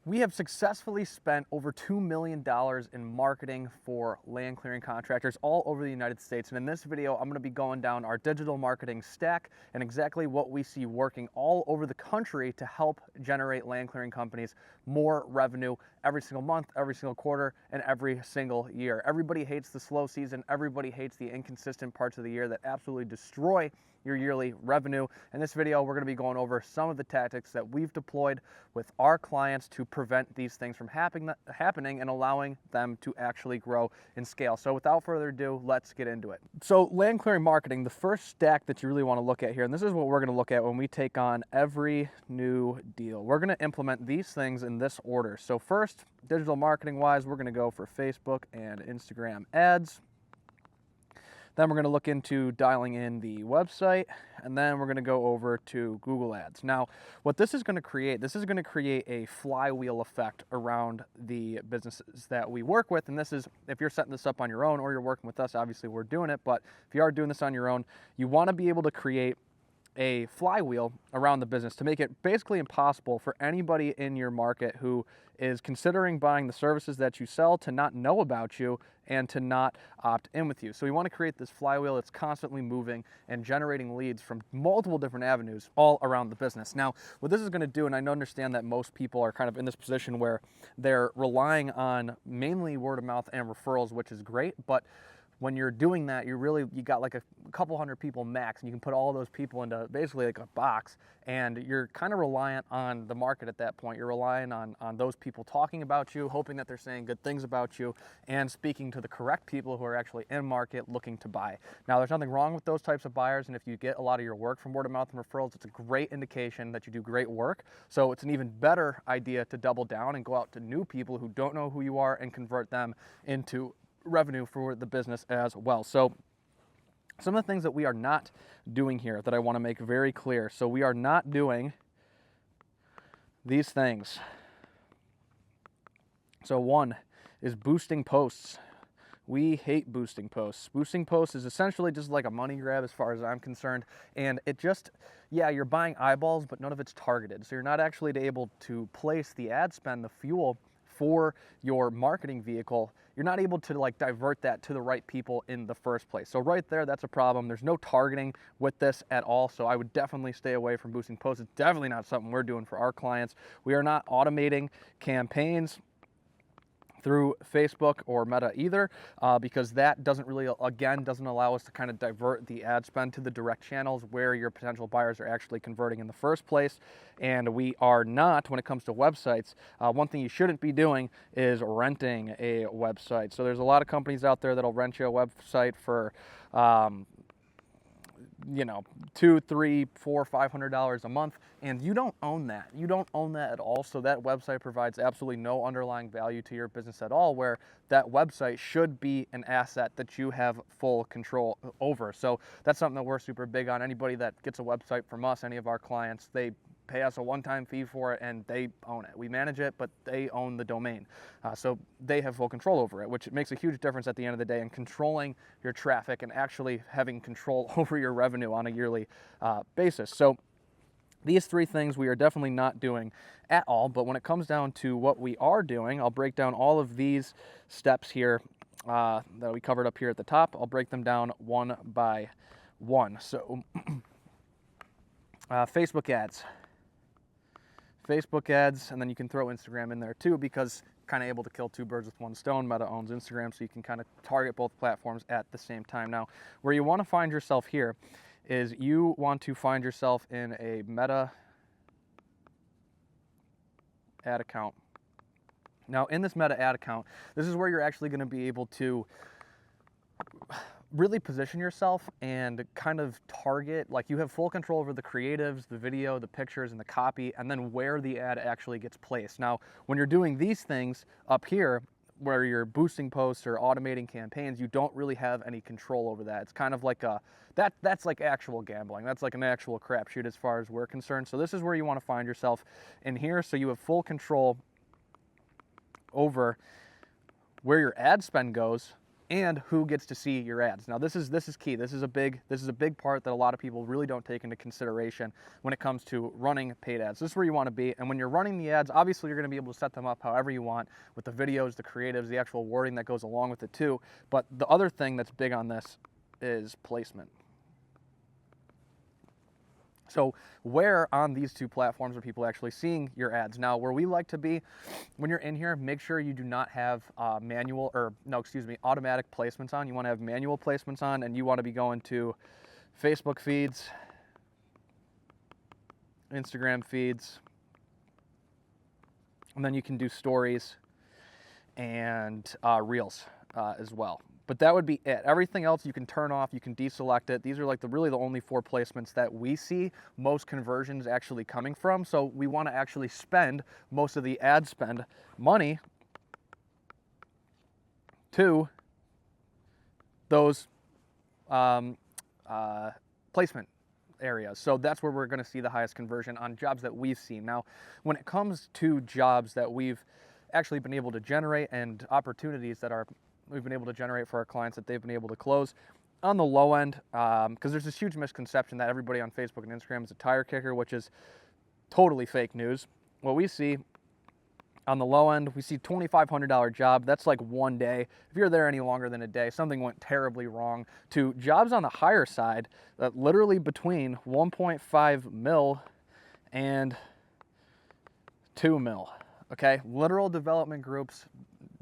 We have successfully spent over $2 million in marketing for land clearing contractors all over the United States. And in this video, I'm going to be going down our digital marketing stack and exactly what we see working all over the country to help generate land clearing companies more revenue every single month, every single quarter, and every single year. Everybody hates the slow season. Everybody hates the inconsistent parts of the year that absolutely destroy your yearly revenue. In this video, we're going to be going over some of the tactics that we've deployed with our clients to prevent these things from happening and allowing them to actually grow and scale. So without further ado, let's get into it. So land clearing marketing, the first stack that you really want to look at here, and this is what we're going to look at when we take on every new deal. We're going to implement these things in this order. So first, digital marketing wise, we're going to go for Facebook and Instagram ads. Then we're going to look into dialing in the website, and then we're going to go over to Google Ads. Now, what this is going to create, a flywheel effect around the businesses that we work with. And this is, if you're setting this up on your own or you're working with us, obviously we're doing it. But if you are doing this on your own, you want to be able to create a flywheel around the business to make it basically impossible for anybody in your market who is considering buying the services that you sell to not know about you and to not opt in with you. So we want to create this flywheel that's constantly moving and generating leads from multiple different avenues all around the business. Now, what this is going to do, and I understand that most people are kind of in this position where they're relying on mainly word of mouth and referrals, which is great, but when you're doing that, you got like a couple hundred people max, and you can put all those people into basically like a box, and you're kind of reliant on the market at that point. You're relying on those people talking about you, hoping that they're saying good things about you, and speaking to the correct people who are actually in market looking to buy. Now, there's nothing wrong with those types of buyers, and if you get a lot of your work from word of mouth and referrals, it's a great indication that you do great work. So it's an even better idea to double down and go out to new people who don't know who you are and convert them into revenue for the business as well. So some of the things that we are not doing here that I want to make very clear. So we are not doing these things. So one is boosting posts. We hate boosting posts. Boosting posts is essentially just like a money grab as far as I'm concerned. And it just, yeah, you're buying eyeballs, but none of it's targeted. So you're not actually able to place the ad spend, the fuel for your marketing vehicle. You're not able to like divert that to the right people in the first place. So right there, that's a problem. There's no targeting with this at all. So I would definitely stay away from boosting posts. It's definitely not something we're doing for our clients. We are not automating campaigns through Facebook or Meta either, because that doesn't really, again, doesn't allow us to kind of divert the ad spend to the direct channels where your potential buyers are actually converting in the first place. And we are not, when it comes to websites, one thing you shouldn't be doing is renting a website. So there's a lot of companies out there that'll rent you a website for $200, $300, $400, $500 a month, and you don't own that. You don't own that at all. So that website provides absolutely no underlying value to your business at all, where that website should be an asset that you have full control over. So that's something that we're super big on. Anybody that gets a website from us, any of our clients, they pay us a one-time fee for it, and they own it. We manage it, but they own the domain. So they have full control over it, which makes a huge difference at the end of the day in controlling your traffic and actually having control over your revenue on a yearly basis. So these three things we are definitely not doing at all, but when it comes down to what we are doing, I'll break down all of these steps here that we covered up here at the top. I'll break them down one by one. So Facebook ads. Facebook ads, and then you can throw Instagram in there too, because kind of able to kill two birds with one stone. Meta owns Instagram, so you can kind of target both platforms at the same time. Now, where you want to find yourself here is you want to find yourself in a Meta ad account. Now, in this Meta ad account, this is where you're actually going to be able to really position yourself and kind of target, like you have full control over the creatives, the video, the pictures, and the copy, and then where the ad actually gets placed. Now, when you're doing these things up here, where you're boosting posts or automating campaigns, you don't really have any control over that. It's kind of like that's like actual gambling. That's like an actual crapshoot as far as we're concerned. So this is where you want to find yourself in here, so you have full control over where your ad spend goes, and who gets to see your ads. Now this is key. This is a big part that a lot of people really don't take into consideration when it comes to running paid ads. This is where you want to be, and when you're running the ads, obviously you're going to be able to set them up however you want with the videos, the creatives, the actual wording that goes along with it too. But the other thing that's big on this is placement. So where on these two platforms are people actually seeing your ads? Now, where we like to be, when you're in here, make sure you do not have automatic placements on. You want to have manual placements on, and you want to be going to Facebook feeds, Instagram feeds, and then you can do stories and reels as well. But that would be it. Everything else you can turn off, you can deselect it. These are like really the only 4 placements that we see most conversions actually coming from. So we want to actually spend most of the ad spend money to those placement areas. So that's where we're going to see the highest conversion on jobs that we've seen. Now, when it comes to jobs that we've actually been able to generate and opportunities that we've been able to generate for our clients that they've been able to close, on the low end, because there's this huge misconception that everybody on Facebook and Instagram is a tire kicker, which is totally fake news. What we see on the low end, we see $2,500 job. That's like one day. If you're there any longer than a day, something went terribly wrong. To jobs on the higher side, literally between 1.5 mil and 2 mil. Okay, literal development groups,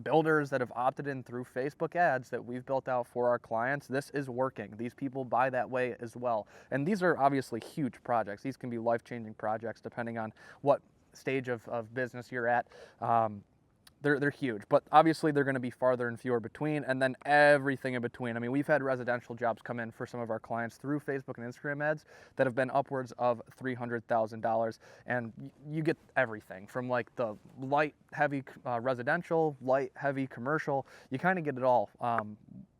builders that have opted in through Facebook ads that we've built out for our clients. This is working. These people buy that way as well. And these are obviously huge projects. These can be life-changing projects depending on what stage of business you're at. They're huge, but obviously they're going to be farther and fewer between, and then everything in between. I mean, we've had residential jobs come in for some of our clients through Facebook and Instagram ads that have been upwards of $300,000, and you get everything from like the light, heavy residential, light, heavy commercial. You kind of get it all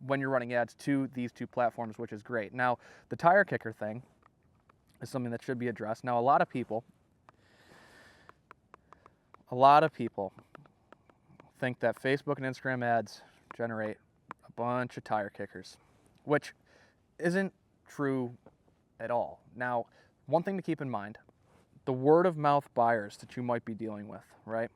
when you're running ads to these two platforms, which is great. Now, the tire kicker thing is something that should be addressed. Now, a lot of people think that Facebook and Instagram ads generate a bunch of tire kickers, which isn't true at all. Now, one thing to keep in mind, the word of mouth buyers that you might be dealing with, right?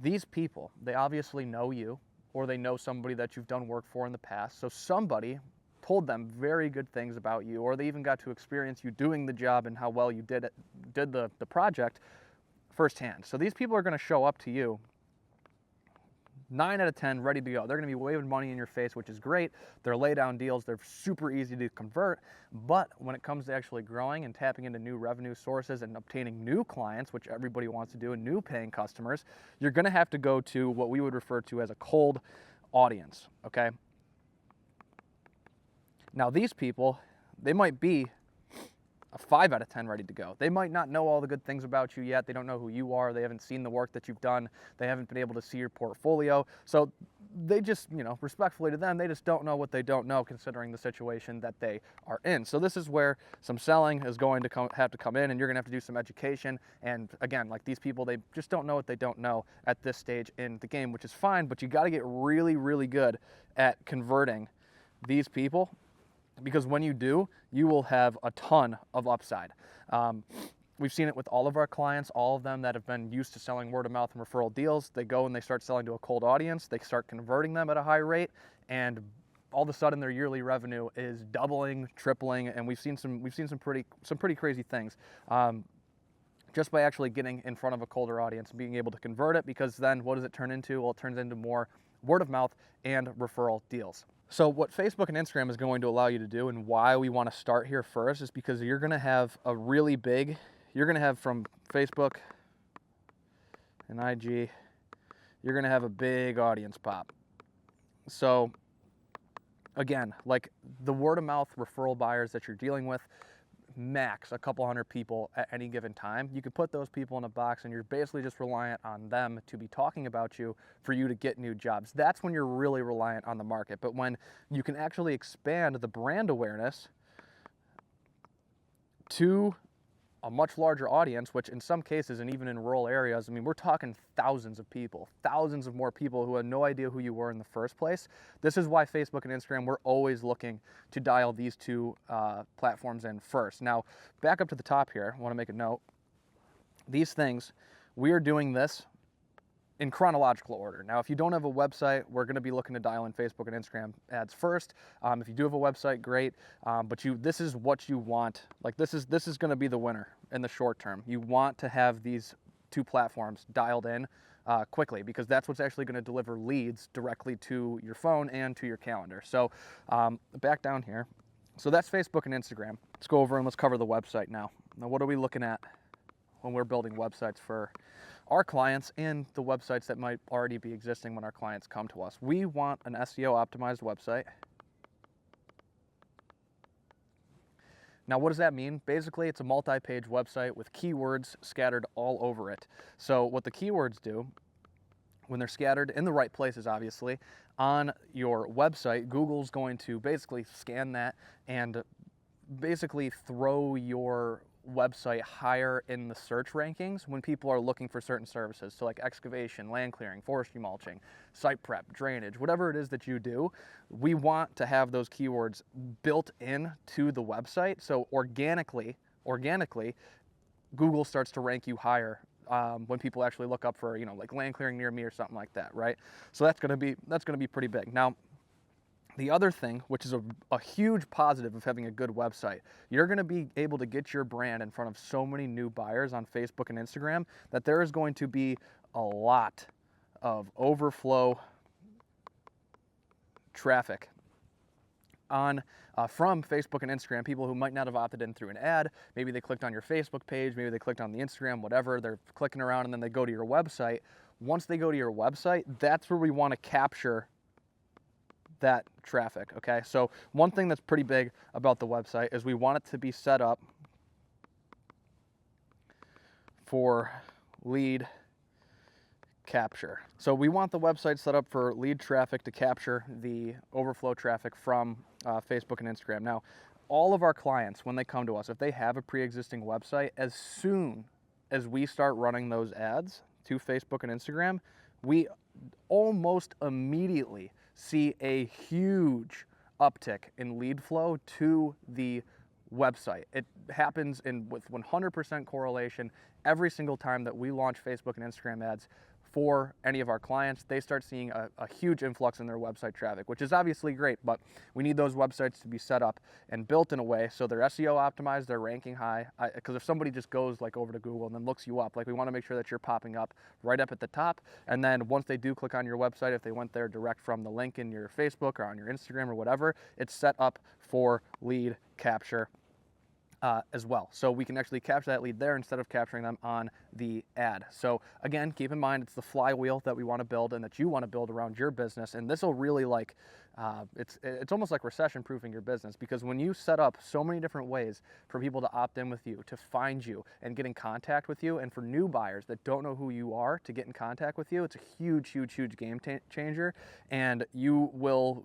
These people, they obviously know you, or they know somebody that you've done work for in the past. So somebody told them very good things about you, or they even got to experience you doing the job and how well you did the project firsthand. So these people are going to show up to you 9 out of 10 ready to go. They're going to be waving money in your face, which is great. They're lay down deals. They're super easy to convert. But when it comes to actually growing and tapping into new revenue sources and obtaining new clients, which everybody wants to do, and new paying customers, you're going to have to go to what we would refer to as a cold audience, okay? Now, these people, they might be a 5 out of 10 ready to go. They might not know all the good things about you yet. They don't know who you are. They haven't seen the work that you've done. They haven't been able to see your portfolio. So they just, respectfully to them, they just don't know what they don't know considering the situation that they are in. So this is where some selling is going to have to come in, and you're going to have to do some education. And again, like these people, they just don't know what they don't know at this stage in the game, which is fine, but you got to get really, really good at converting these people, because when you do, you will have a ton of upside. We've seen it with all of our clients, all of them that have been used to selling word of mouth and referral deals. They go and they start selling to a cold audience. They start converting them at a high rate, and all of a sudden their yearly revenue is doubling, tripling, and we've seen some pretty crazy things. Just by actually getting in front of a colder audience and being able to convert it, because then what does it turn into? Well, it turns into more word of mouth and referral deals. So what Facebook and Instagram is going to allow you to do, and why we want to start here first, is because you're going to have from Facebook and IG, you're going to have a big audience pop. So again, like the word of mouth referral buyers that you're dealing with, max a couple hundred people at any given time. You could put those people in a box, and you're basically just reliant on them to be talking about you for you to get new jobs. That's when you're really reliant on the market. But when you can actually expand the brand awareness to a much larger audience, which in some cases, and even in rural areas, I mean, we're talking thousands of people, thousands of more people who had no idea who you were in the first place. This is why Facebook and Instagram, we're always looking to dial these two platforms in first. Now, back up to the top here, I want to make a note. These things, we are doing this in chronological order. Now, if you don't have a website, we're going to be looking to dial in Facebook and Instagram ads first. If you do have a website, great. But this is what you want. Like this is going to be the winner in the short term. You want to have these two platforms dialed in quickly, because that's what's actually going to deliver leads directly to your phone and to your calendar. So back down here. So that's Facebook and Instagram. Let's go over and let's cover the website now. Now, what are we looking at when we're building websites for our clients and the websites that might already be existing when our clients come to us? We want an SEO optimized website. Now, what does that mean? Basically, it's a multi-page website with keywords scattered all over it. So what the keywords do, when they're scattered in the right places, obviously, on your website, Google's going to basically scan that and basically throw your website higher in the search rankings when people are looking for certain services. So like excavation, land clearing, forestry mulching, site prep, drainage, whatever it is that you do, we want to have those keywords built in to the website. So organically, Google starts to rank you higher when people actually look up for, like land clearing near me or something like that, right? So that's going to be pretty big. Now, the other thing, which is a huge positive of having a good website, you're going to be able to get your brand in front of so many new buyers on Facebook and Instagram that there is going to be a lot of overflow traffic on from Facebook and Instagram, people who might not have opted in through an ad. Maybe they clicked on your Facebook page, maybe they clicked on the Instagram, whatever. They're clicking around and then they go to your website. Once they go to your website, that's where we want to capture that traffic, okay? So one thing that's pretty big about the website is we want it to be set up for lead capture. So we want the website set up for lead traffic to capture the overflow traffic from Facebook and Instagram. Now, all of our clients, when they come to us, if they have a pre-existing website, as soon as we start running those ads to Facebook and Instagram, we almost immediately see a huge uptick in lead flow to the website. It happens with 100% correlation every single time that we launch Facebook and Instagram ads for any of our clients. They start seeing a huge influx in their website traffic, which is obviously great, but we need those websites to be set up and built in a way so they're SEO optimized, they're ranking high. Because if somebody just goes like over to Google and then looks you up, like we want to make sure that you're popping up right up at the top. And then once they do click on your website, if they went there direct from the link in your Facebook or on your Instagram or whatever, it's set up for lead capture as well. So we can actually capture that lead there instead of capturing them on the ad. So again, keep in mind, it's the flywheel that we want to build and that you want to build around your business. And this will really it's almost like recession proofing your business, because when you set up so many different ways for people to opt in with you, to find you and get in contact with you, and for new buyers that don't know who you are to get in contact with you, it's a huge game changer, and you will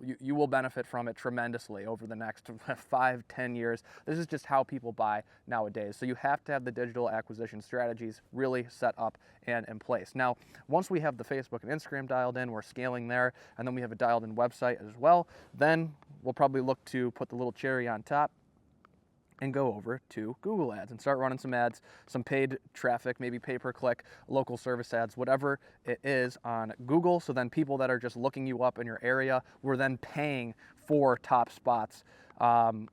benefit from it tremendously over the next 5-10 years. This is just how people buy nowadays. So you have to have the digital acquisition strategies really set up and in place. Now, once we have the Facebook and Instagram dialed in, we're scaling there, and then we have a dialed in website as well, then we'll probably look to put the little cherry on top and go over to Google Ads and start running some ads, some paid traffic, maybe pay-per-click, local service ads, whatever it is on Google. So then people that are just looking you up in your area, we're then paying for top spots on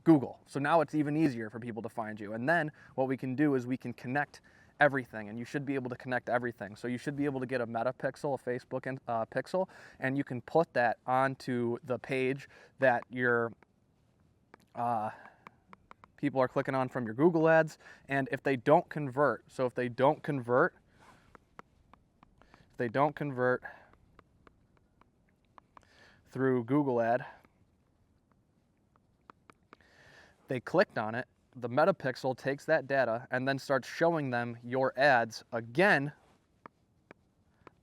Google. So now it's even easier for people to find you. And then what we can do is we can connect everything, and you should be able to connect everything. So you should be able to get a meta pixel, a Facebook pixel, and you can put that onto the page that your people are clicking on from your Google ads. And if they don't convert, if they don't convert through Google ad, they clicked on it, the metapixel takes that data and then starts showing them your ads again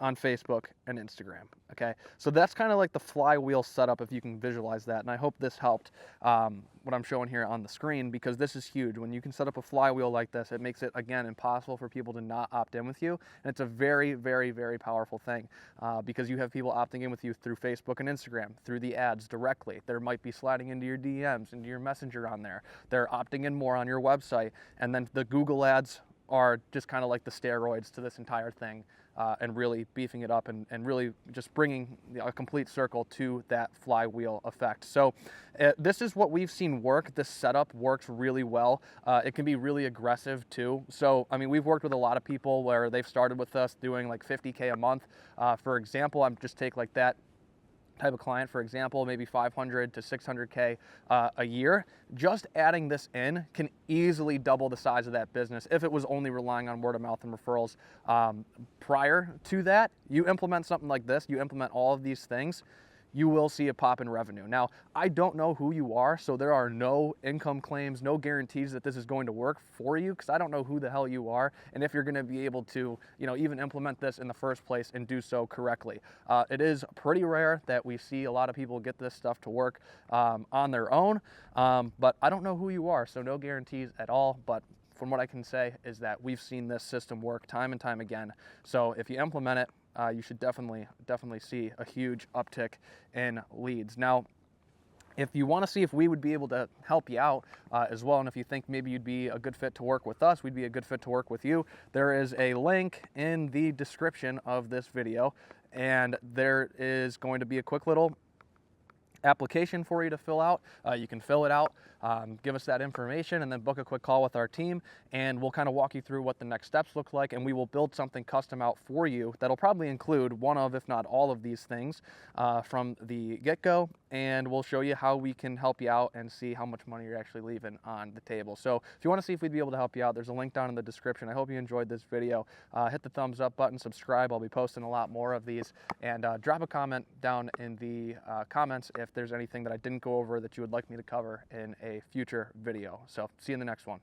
on Facebook and Instagram, okay? So that's kind of like the flywheel setup, if you can visualize that, and I hope this helped what I'm showing here on the screen, because this is huge. When you can set up a flywheel like this, it makes it, again, impossible for people to not opt in with you, and it's a very, very, very powerful thing because you have people opting in with you through Facebook and Instagram, through the ads directly. There might be sliding into your DMs, into your Messenger on there. They're opting in more on your website, and then the Google ads are just kind of like the steroids to this entire thing, and really beefing it up and really just bringing a complete circle to that flywheel effect. So this is what we've seen work. This setup works really well. It can be really aggressive too. So, I mean, we've worked with a lot of people where they've started with us doing like 50K a month. For example, I'm just take like that type of client, for example, maybe 500 to 600K a year. Just adding this in can easily double the size of that business if it was only relying on word of mouth and referrals. Prior to that, you implement something like this, you implement all of these things, you will see a pop in revenue. Now, I don't know who you are, so there are no income claims, no guarantees that this is going to work for you, because I don't know who the hell you are and if you're going to be able to, even implement this in the first place and do so correctly. It is pretty rare that we see a lot of people get this stuff to work on their own, but I don't know who you are, so no guarantees at all. But from what I can say is that we've seen this system work time and time again. So if you implement it, you should definitely see a huge uptick in leads. Now, if you want to see if we would be able to help you out as well, and if you think maybe you'd be a good fit to work with us, we'd be a good fit to work with you, there is a link in the description of this video, and there is going to be a quick little application for you to fill out. You can fill it out, give us that information, and then book a quick call with our team, and we'll kind of walk you through what the next steps look like, and we will build something custom out for you that'll probably include one of, if not all of these things from the get-go, and we'll show you how we can help you out and see how much money you're actually leaving on the table. So if you want to see if we'd be able to help you out, there's a link down in the description. I hope you enjoyed this video. Hit the thumbs up button, subscribe. I'll be posting a lot more of these, and drop a comment down in the comments if there's anything that I didn't go over that you would like me to cover in a future video. So see you in the next one.